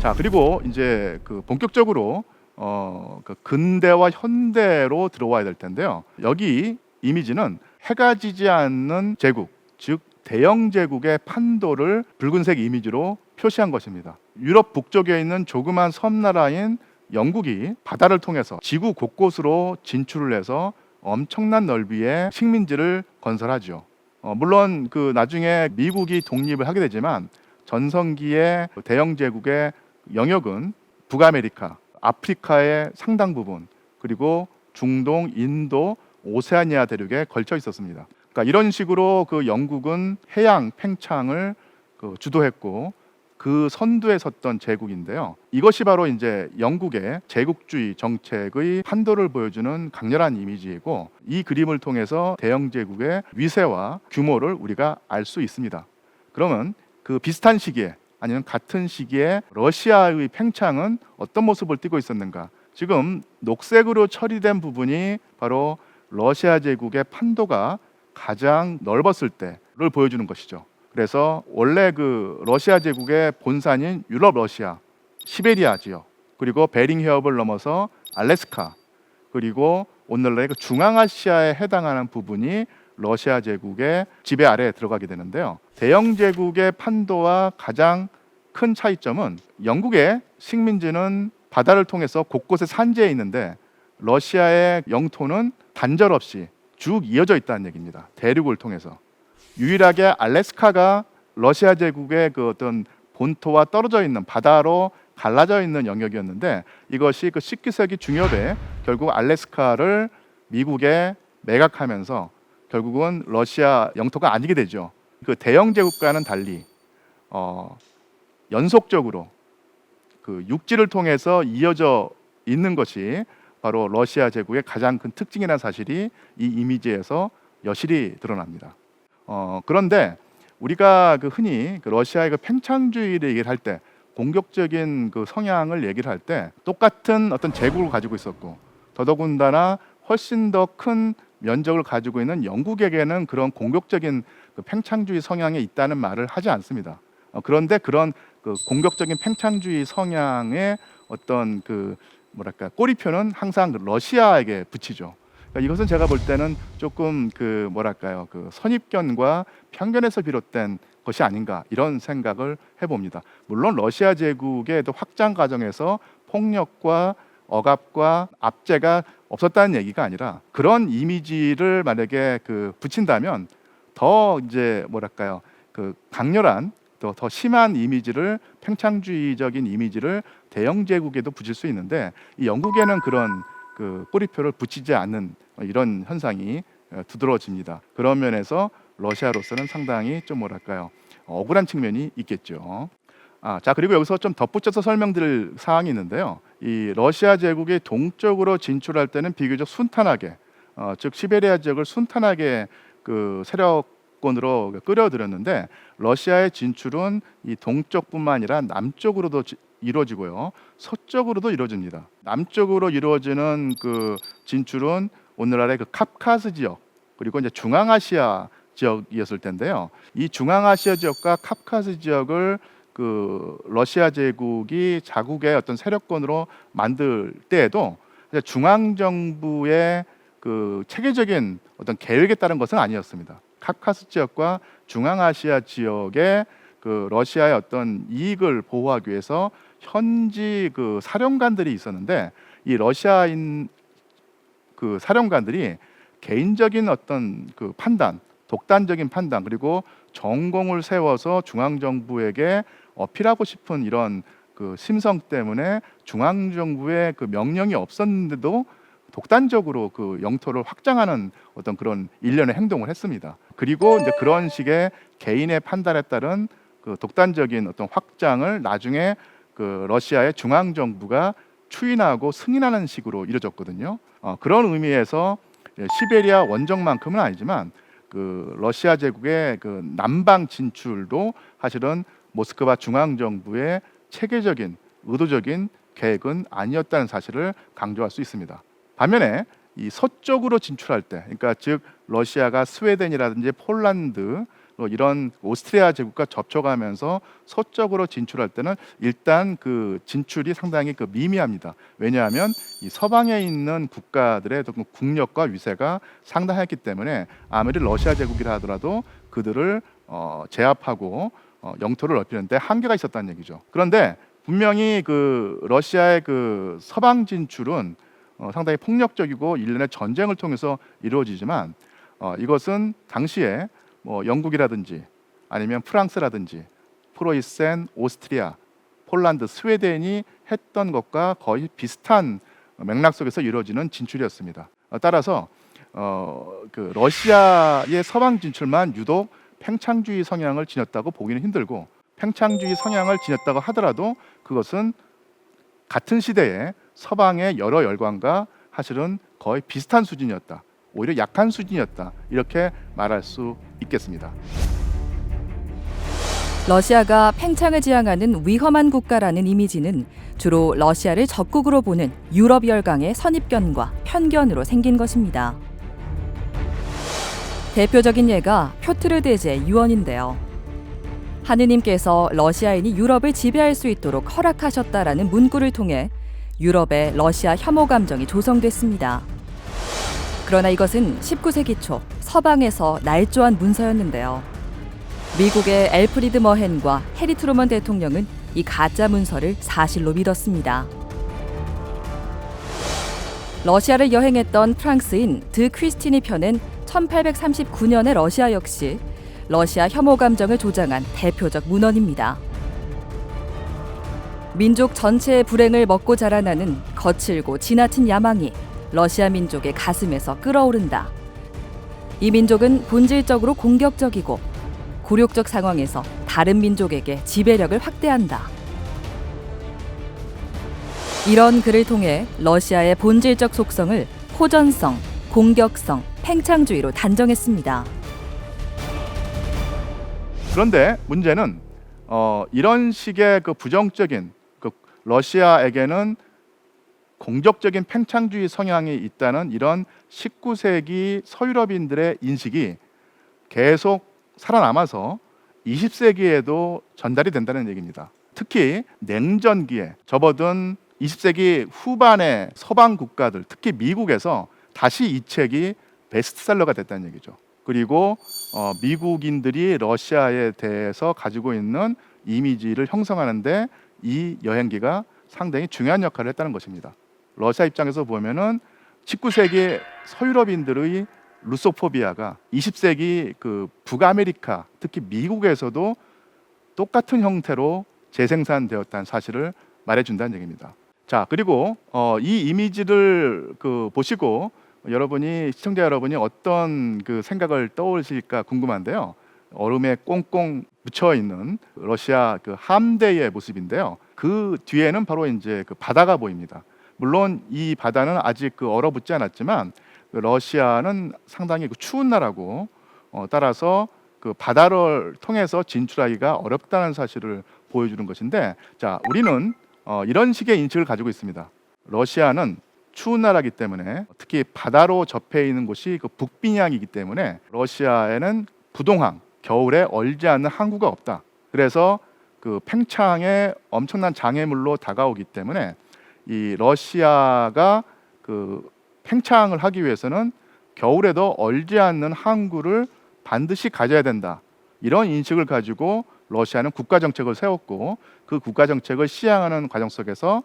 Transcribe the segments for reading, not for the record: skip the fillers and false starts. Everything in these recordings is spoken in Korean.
자, 그리고 이제 그 본격적으로 그 근대와 현대로 들어와야 될 텐데요. 여기 이미지는 해가 지지 않는 제국, 즉 대영 제국의 판도를 붉은색 이미지로 표시한 것입니다. 유럽 북쪽에 있는 조그만 섬나라인 영국이 바다를 통해서 지구 곳곳으로 진출을 해서 엄청난 넓이의 식민지를 건설하죠. 물론 그 나중에 미국이 독립을 하게 되지만 전성기의 대영 제국의 영역은 북아메리카, 아프리카의 상당 부분, 그리고 중동, 인도, 오세아니아 대륙에 걸쳐 있었습니다. 그러니까 이런 식으로 그 영국은 해양 팽창을 주도했고 그 선두에 섰던 제국인데요. 이것이 바로 이제 영국의 제국주의 정책의 판도를 보여주는 강렬한 이미지이고, 이 그림을 통해서 대영 제국의 위세와 규모를 우리가 알 수 있습니다. 그러면 그 비슷한 시기에 아니면 같은 시기에 러시아의 팽창은 어떤 모습을 띠고 있었는가? 지금 녹색으로 처리된 부분이 바로 러시아 제국의 판도가 가장 넓었을 때를 보여주는 것이죠. 그래서 원래 그 러시아 제국의 본산인 유럽 러시아, 시베리아 지역, 그리고 베링 해협을 넘어서 알래스카, 그리고 오늘날의 그 중앙아시아에 해당하는 부분이 러시아 제국의 지배 아래에 들어가게 되는데요. 대영 제국의 판도와 가장 큰 차이점은 영국의 식민지는 바다를 통해서 곳곳에 산지에 있는데 러시아의 영토는 단절 없이 쭉 이어져 있다는 얘기입니다. 대륙을 통해서. 유일하게 알래스카가 러시아 제국의 그 어떤 본토와 떨어져 있는 바다로 갈라져 있는 영역이었는데, 이것이 그 19세기 중엽에 결국 알래스카를 미국에 매각하면서 결국은 러시아 영토가 아니게 되죠. 그 대영 제국과는 달리 연속적으로 그 육지를 통해서 이어져 있는 것이 바로 러시아 제국의 가장 큰 특징이라는 사실이 이 이미지에서 여실히 드러납니다. 그런데 우리가 그 흔히 그 러시아의 그 팽창주의를 얘기를 할 때, 공격적인 그 성향을 얘기를 할 때 똑같은 어떤 제국을 가지고 있었고 더더군다나 훨씬 더 큰 면적을 가지고 있는 영국에게는 그런 공격적인 그 팽창주의 성향이 있다는 말을 하지 않습니다. 그런데 그런 그 공격적인 팽창주의 성향의 어떤 그 뭐랄까 꼬리표는 항상 그 러시아에게 붙이죠. 그러니까 이것은 제가 볼 때는 조금 그 뭐랄까요, 그 선입견과 편견에서 비롯된 것이 아닌가, 이런 생각을 해봅니다. 물론 러시아 제국의 또 확장 과정에서 폭력과 억압과 압제가 없었다는 얘기가 아니라, 그런 이미지를 만약에 그 붙인다면 더 이제 뭐랄까요, 그 강렬한 더 심한 이미지를, 팽창주의적인 이미지를 대영 제국에도 붙일 수 있는데, 이 영국에는 그런 그 꼬리표를 붙이지 않는 이런 현상이 두드러집니다. 그런 면에서 러시아로서는 상당히 좀 뭐랄까요, 억울한 측면이 있겠죠. 자, 그리고 여기서 좀 덧붙여서 설명드릴 사항이 있는데요. 이 러시아 제국이 동쪽으로 진출할 때는 비교적 순탄하게, 즉 시베리아 지역을 순탄하게 그 세력권으로 끌어들였는데, 러시아의 진출은 이 동쪽뿐만 아니라 남쪽으로도 이루어지고요, 서쪽으로도 이루어집니다. 남쪽으로 이루어지는 그 진출은 오늘날의 그 카프카스 지역, 그리고 이제 중앙아시아 지역이었을 텐데요. 이 중앙아시아 지역과 카프카스 지역을 그 러시아 제국이 자국의 어떤 세력권으로 만들 때에도 중앙 정부의 그 체계적인 어떤 계획에 따른 것은 아니었습니다. 카프카스 지역과 중앙아시아 지역의 그 러시아의 어떤 이익을 보호하기 위해서 현지 그 사령관들이 있었는데, 이 러시아인 그 사령관들이 개인적인 어떤 그 판단, 독단적인 판단, 그리고 전공을 세워서 중앙 정부에게 어필하고 싶은 이런 그 심성 때문에 중앙 정부의 그 명령이 없었는데도 독단적으로 그 영토를 확장하는 어떤 그런 일련의 행동을 했습니다. 그리고 이제 그런 식의 개인의 판단에 따른 그 독단적인 어떤 확장을 나중에 그 러시아의 중앙 정부가 추인하고 승인하는 식으로 이루어졌거든요. 그런 의미에서 시베리아 원정만큼은 아니지만 그 러시아 제국의 그 남방 진출도 사실은 모스크바 중앙 정부의 체계적인 의도적인 계획은 아니었다는 사실을 강조할 수 있습니다. 반면에 이 서쪽으로 진출할 때, 그러니까 즉 러시아가 스웨덴이라든지 폴란드, 이런 오스트리아 제국과 접촉하면서 서쪽으로 진출할 때는 일단 그 진출이 상당히 그 미미합니다. 왜냐하면 이 서방에 있는 국가들의 국력과 위세가 상당했기 때문에 아무리 러시아 제국이라 하더라도 그들을 제압하고 영토를 넓히는데 한계가 있었다는 얘기죠. 그런데 분명히 그 러시아의 그 서방 진출은 상당히 폭력적이고 일련의 전쟁을 통해서 이루어지지만 이것은 당시에 뭐 영국이라든지 아니면 프랑스라든지 프로이센, 오스트리아, 폴란드, 스웨덴이 했던 것과 거의 비슷한 맥락 속에서 이루어지는 진출이었습니다. 따라서 그 러시아의 서방 진출만 유독 팽창주의 성향을 지녔다고 보기는 힘들고, 팽창주의 성향을 지녔다고 하더라도 그것은 같은 시대에 서방의 여러 열강과 사실은 거의 비슷한 수준이었다, 오히려 약한 수준이었다, 이렇게 말할 수 있겠습니다. 러시아가 팽창을 지향하는 위험한 국가라는 이미지는 주로 러시아를 적국으로 보는 유럽 열강의 선입견과 편견으로 생긴 것입니다. 대표적인 예가 표트르 대제 유언인데요. 하느님께서 러시아인이 유럽을 지배할 수 있도록 허락하셨다라는 문구를 통해 유럽의 러시아 혐오 감정이 조성됐습니다. 그러나 이것은 19세기 초 서방에서 날조한 문서였는데요. 미국의 엘프리드 머헨과 해리 트루먼 대통령은 이 가짜 문서를 사실로 믿었습니다. 러시아를 여행했던 프랑스인 드 퀴스틴이 펴낸 1839년의 러시아 역시 러시아 혐오 감정을 조장한 대표적 문헌입니다. 민족 전체의 불행을 먹고 자라나는 거칠고 지나친 야망이 러시아 민족의 가슴에서 끓어오른다. 이 민족은 본질적으로 공격적이고 굴욕적 상황에서 다른 민족에게 지배력을 확대한다. 이런 글을 통해 러시아의 본질적 속성을 호전성, 공격성, 팽창주의로 단정했습니다. 그런데 문제는 이런 식의 그 부정적인 그 러시아에게는 공격적인 팽창주의 성향이 있다는 이런 19세기 서유럽인들의 인식이 계속 살아남아서 20세기에도 전달이 된다는 얘기입니다. 특히 냉전기에 접어든 20세기 후반의 서방 국가들, 특히 미국에서 다시 이 책이 베스트셀러가 됐다는 얘기죠. 그리고 미국인들이 러시아에 대해서 가지고 있는 이미지를 형성하는데 이 여행기가 상당히 중요한 역할을 했다는 것입니다. 러시아 입장에서 보면은 19세기 서유럽인들의 루소포비아가 20세기 그 북아메리카, 특히 미국에서도 똑같은 형태로 재생산되었다는 사실을 말해준다는 얘기입니다. 자, 그리고 이 이미지를 그 보시고 시청자 여러분이 어떤 그 생각을 떠올리실까 궁금한데요. 얼음에 꽁꽁 묻혀 있는 러시아 그 함대의 모습인데요. 그 뒤에는 바로 이제 그 바다가 보입니다. 물론 이 바다는 아직 그 얼어붙지 않았지만 러시아는 상당히 그 추운 나라고 따라서 그 바다를 통해서 진출하기가 어렵다는 사실을 보여주는 것인데, 자, 우리는 이런 식의 인식을 가지고 있습니다. 러시아는 추운 나라이기 때문에, 특히 바다로 접해 있는 곳이 그 북빈양이기 때문에 러시아에는 부동항, 겨울에 얼지 않는 항구가 없다. 그래서 그 팽창에 엄청난 장애물로 다가오기 때문에 이 러시아가 그 팽창을 하기 위해서는 겨울에도 얼지 않는 항구를 반드시 가져야 된다. 이런 인식을 가지고 러시아는 국가 정책을 세웠고, 그 국가 정책을 시행하는 과정 속에서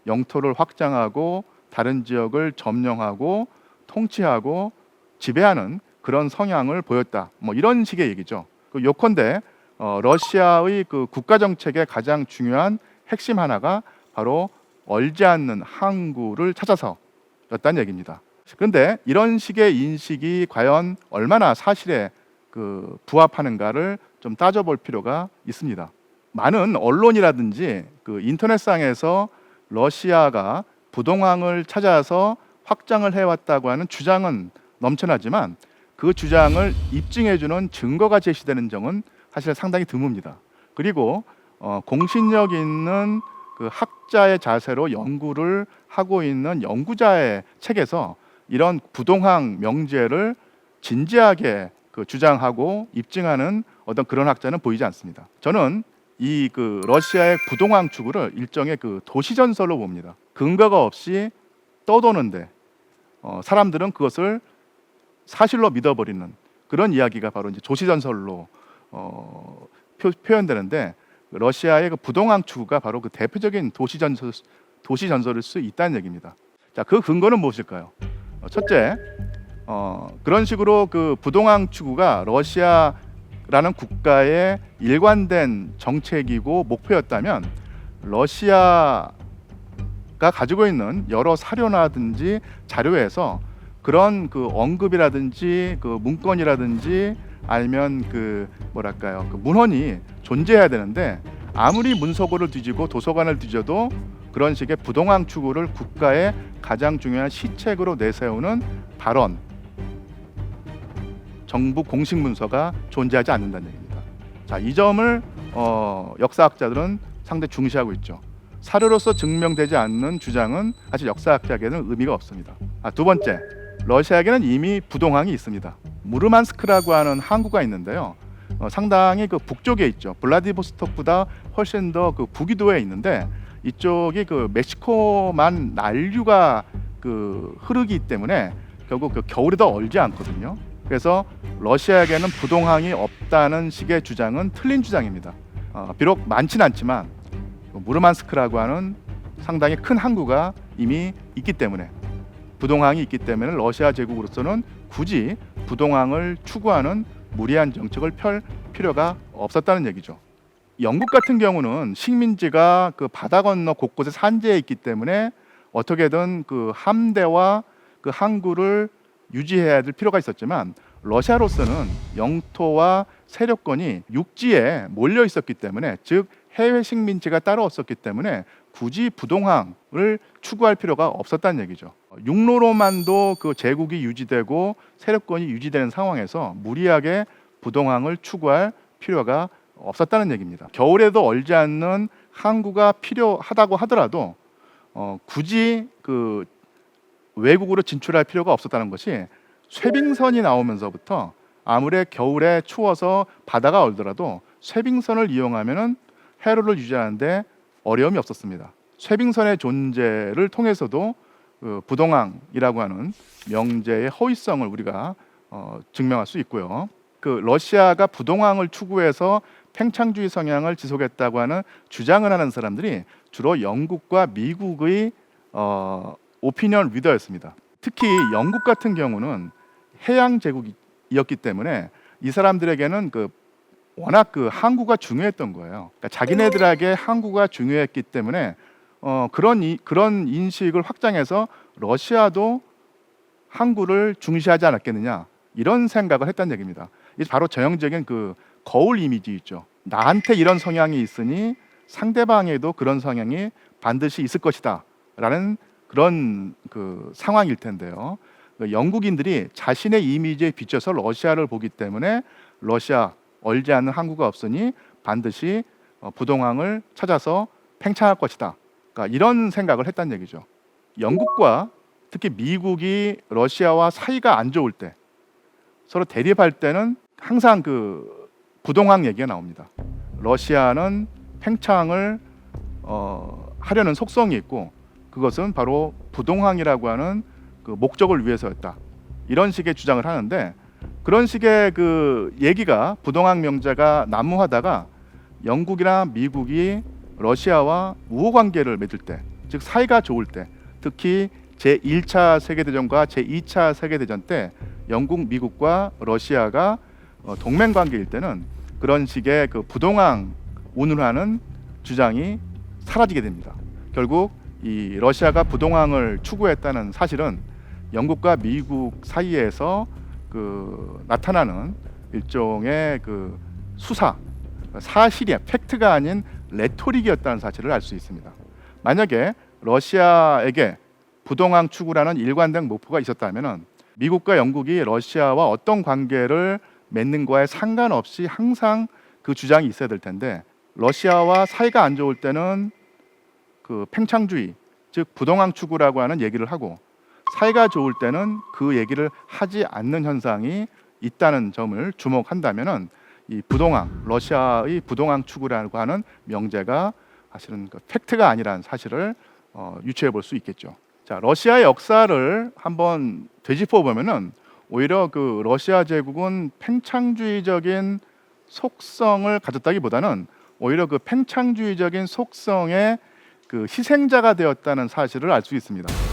영토를 확장하고 다른 지역을 점령하고 통치하고 지배하는 그런 성향을 보였다. 뭐 이런 식의 얘기죠. 요컨대 러시아의 그 국가 정책의 가장 중요한 핵심 하나가 바로 얼지 않는 항구를 찾아서였다는 얘기입니다. 그런데 이런 식의 인식이 과연 얼마나 사실에 그 부합하는가를 좀 따져볼 필요가 있습니다. 많은 언론이라든지 그 인터넷상에서 러시아가 부동항을 찾아서 확장을 해왔다고 하는 주장은 넘쳐나지만 그 주장을 입증해주는 증거가 제시되는 점은 사실 상당히 드뭅니다. 그리고 공신력 있는 그 학자의 자세로 연구를 하고 있는 연구자의 책에서 이런 부동항 명제를 진지하게 그 주장하고 입증하는 어떤 그런 학자는 보이지 않습니다. 저는 이 러시아의 부동항 추구를 일종의 도시 전설로 봅니다. 근거가 없이 떠도는데 사람들은 그것을 사실로 믿어버리는 그런 이야기가 바로 이제 도시 전설로 표현되는데, 러시아의 부동항 추구가 바로 대표적인 도시 전설일 수 있다는 얘기입니다. 자, 그 근거는 무엇일까요? 첫째, 그런 식으로 부동항 추구가 러시아라는 국가의 일관된 정책이고 목표였다면, 러시아가 가지고 있는 여러 사료라든지 자료에서 그런 언급이라든지 문건이라든지 아니면 문헌이 존재해야 되는데, 아무리 문서고를 뒤지고 도서관을 뒤져도 그런 식의 부동항 추구를 국가의 가장 중요한 시책으로 내세우는 발언, 정부 공식 문서가 존재하지 않는다는 얘기입니다. 자, 이 점을 역사학자들은 상당히 중시하고 있죠. 사료로서 증명되지 않는 주장은 사실 역사학자에게는 의미가 없습니다. 두 번째, 러시아에게는 이미 부동항이 있습니다. 무르만스크라고 하는 항구가 있는데요. 상당히 북쪽에 있죠. 블라디보스톡보다 훨씬 더 북위도에 있는데, 이쪽이 멕시코만 난류가 흐르기 때문에 결국 겨울에도 얼지 않거든요. 그래서 러시아에게는 부동항이 없다는 식의 주장은 틀린 주장입니다. 비록 많지는 않지만 무르만스크라고 하는 상당히 큰 항구가 이미 있기 때문에, 부동항이 있기 때문에 러시아 제국으로서는 굳이 부동항을 추구하는 무리한 정책을 펼 필요가 없었다는 얘기죠. 영국 같은 경우는 식민지가 바다 건너 곳곳에 산지에 있기 때문에 어떻게든 함대와 항구를 유지해야 될 필요가 있었지만, 러시아로서는 영토와 세력권이 육지에 몰려 있었기 때문에, 즉 해외 식민지가 따로 없었기 때문에 굳이 부동항을 추구할 필요가 없었다는 얘기죠. 육로로만도 제국이 유지되고 세력권이 유지되는 상황에서 무리하게 부동항을 추구할 필요가 없었다는 얘기입니다. 겨울에도 얼지 않는 항구가 필요하다고 하더라도 굳이 외국으로 진출할 필요가 없었다는 것이, 쇠빙선이 나오면서부터 아무리 겨울에 추워서 바다가 얼더라도 쇠빙선을 이용하면은 해로를 유지하는데 어려움이 없었습니다. 쇠빙선의 존재를 통해서도 부동항이라고 하는 명제의 허위성을 우리가 증명할 수 있고요. 러시아가 부동항을 추구해서 팽창주의 성향을 지속했다고 하는 주장을 하는 사람들이 주로 영국과 미국의 오피니언 리더였습니다. 특히 영국 같은 경우는 해양 제국이었기 때문에 이 사람들에게는 워낙 항구가 중요했던 거예요. 그러니까 자기네들에게 항구가 중요했기 때문에 그런 인식을 확장해서 러시아도 항구를 중시하지 않았겠느냐, 이런 생각을 했다는 얘기입니다. 이게 바로 전형적인 거울 이미지 있죠. 나한테 이런 성향이 있으니 상대방에도 그런 성향이 반드시 있을 것이다 라는 그런 상황일 텐데요. 영국인들이 자신의 이미지에 비춰서 러시아를 보기 때문에 러시아 얼지 않는 항구가 없으니 반드시 부동항을 찾아서 팽창할 것이다, 그러니까 이런 생각을 했다는 얘기죠. 영국과 특히 미국이 러시아와 사이가 안 좋을 때, 서로 대립할 때는 항상 부동항 얘기가 나옵니다. 러시아는 팽창을 하려는 속성이 있고, 그것은 바로 부동항이라고 하는 목적을 위해서였다, 이런 식의 주장을 하는데, 그런 식의 얘기가, 부동항 명제가 난무하다가 영국이나 미국이 러시아와 우호 관계를 맺을 때, 즉 사이가 좋을 때, 특히 제1차 세계대전과 제2차 세계대전 때 영국, 미국과 러시아가 동맹 관계일 때는 그런 식의 부동항 운운하는 주장이 사라지게 됩니다. 결국 이 러시아가 부동항을 추구했다는 사실은 영국과 미국 사이에서 나타나는 일종의 사실이, 팩트가 아닌 레토릭이었다는 사실을 알 수 있습니다. 만약에 러시아에게 부동항 추구라는 일관된 목표가 있었다면, 미국과 영국이 러시아와 어떤 관계를 맺는 거에 상관없이 항상 그 주장이 있어야 될 텐데, 러시아와 사이가 안 좋을 때는 팽창주의, 즉 부동항 추구라고 하는 얘기를 하고, 사이가 좋을 때는 그 얘기를 하지 않는 현상이 있다는 점을 주목한다면은, 이 부동항, 러시아의 부동항 추구라고 하는 명제가 사실은 그 팩트가 아니라는 사실을 유추해 볼 수 있겠죠. 자, 러시아의 역사를 한번 되짚어 보면은 오히려 그 러시아 제국은 팽창주의적인 속성을 가졌다기보다는 오히려 그 팽창주의적인 속성의 그 희생자가 되었다는 사실을 알 수 있습니다.